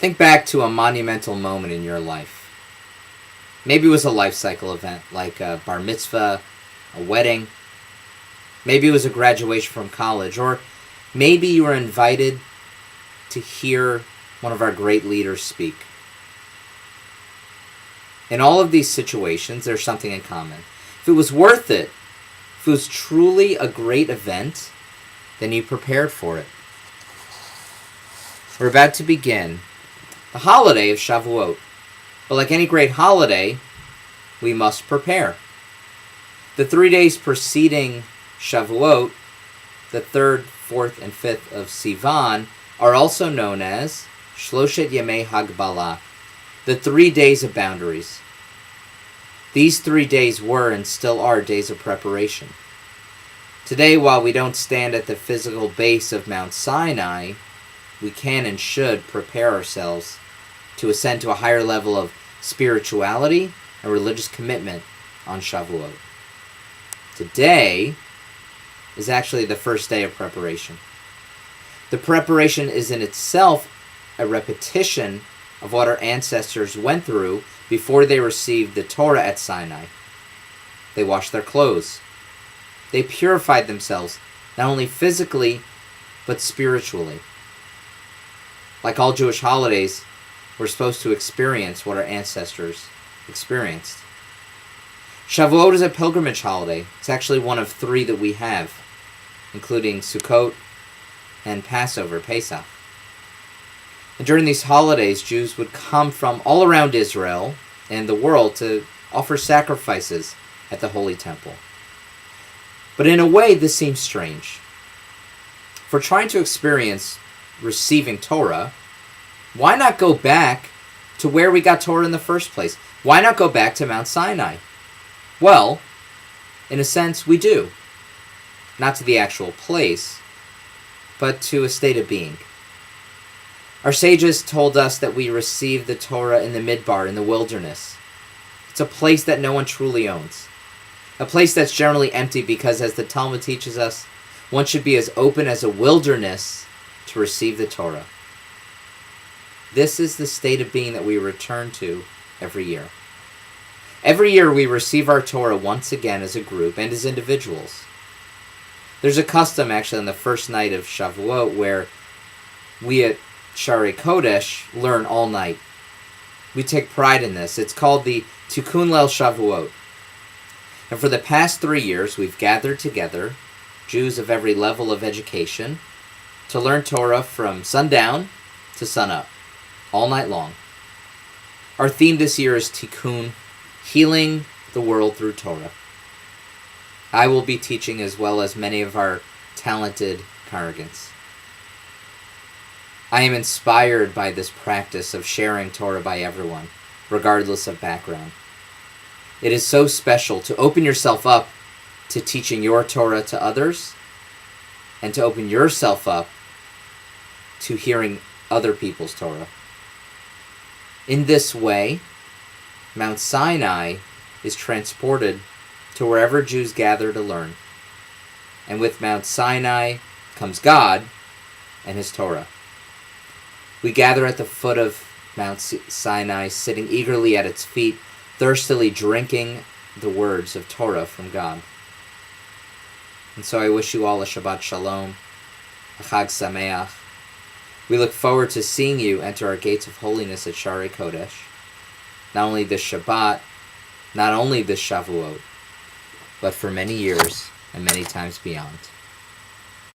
Think back to a monumental moment in your life. Maybe it was a life cycle event like a bar mitzvah, a wedding. Maybe it was a graduation from college, or maybe you were invited to hear one of our great leaders speak. In all of these situations, there's something in common. If it was worth it, if it was truly a great event, then you prepared for it. We're about to begin the holiday of Shavuot. But like any great holiday, we must prepare. The 3 days preceding Shavuot, the 3rd, 4th, and 5th of Sivan, are also known as Shloshet Yemei Hagbala, the 3 days of boundaries. These 3 days were and still are days of preparation. Today, while we don't stand at the physical base of Mount Sinai, we can and should prepare ourselves to ascend to a higher level of spirituality and religious commitment on Shavuot. Today is actually the first day of preparation. The preparation is in itself a repetition of what our ancestors went through before they received the Torah at Sinai. They washed their clothes. They purified themselves, not only physically, but spiritually. Like all Jewish holidays, we're supposed to experience what our ancestors experienced. Shavuot is a pilgrimage holiday. It's actually one of 3 that we have, including Sukkot and Passover, Pesach. And during these holidays, Jews would come from all around Israel and the world to offer sacrifices at the Holy Temple. But in a way, this seems strange. For trying to experience receiving Torah, why not go back to where we got Torah in the first place? Why not go back to Mount Sinai? Well, in a sense, we do. Not to the actual place, but to a state of being. Our sages told us that we receive the Torah in the Midbar, in the wilderness. It's a place that no one truly owns. A place that's generally empty because, as the Talmud teaches us, one should be as open as a wilderness to receive the Torah. This is the state of being that we return to every year. Every year we receive our Torah once again as a group and as individuals. There's a custom actually on the first night of Shavuot where we at Shaarei Kodesh learn all night. We take pride in this. It's called the Tikkun Leil Shavuot. And for the past 3 years, we've gathered together, Jews of every level of education, to learn Torah from sundown to sunup, all night long. Our theme this year is Tikkun, healing the world through Torah. I will be teaching as well as many of our talented congregants. I am inspired by this practice of sharing Torah by everyone, regardless of background. It is so special to open yourself up to teaching your Torah to others and to open yourself up to hearing other people's Torah. In this way, Mount Sinai is transported to wherever Jews gather to learn. And with Mount Sinai comes God and His Torah. We gather at the foot of Mount Sinai, sitting eagerly at its feet, thirstily drinking the words of Torah from God. And so I wish you all a Shabbat Shalom, a Chag Sameach. We look forward to seeing you enter our gates of holiness at Shaarei Kodesh, not only this Shabbat, not only this Shavuot, but for many years and many times beyond.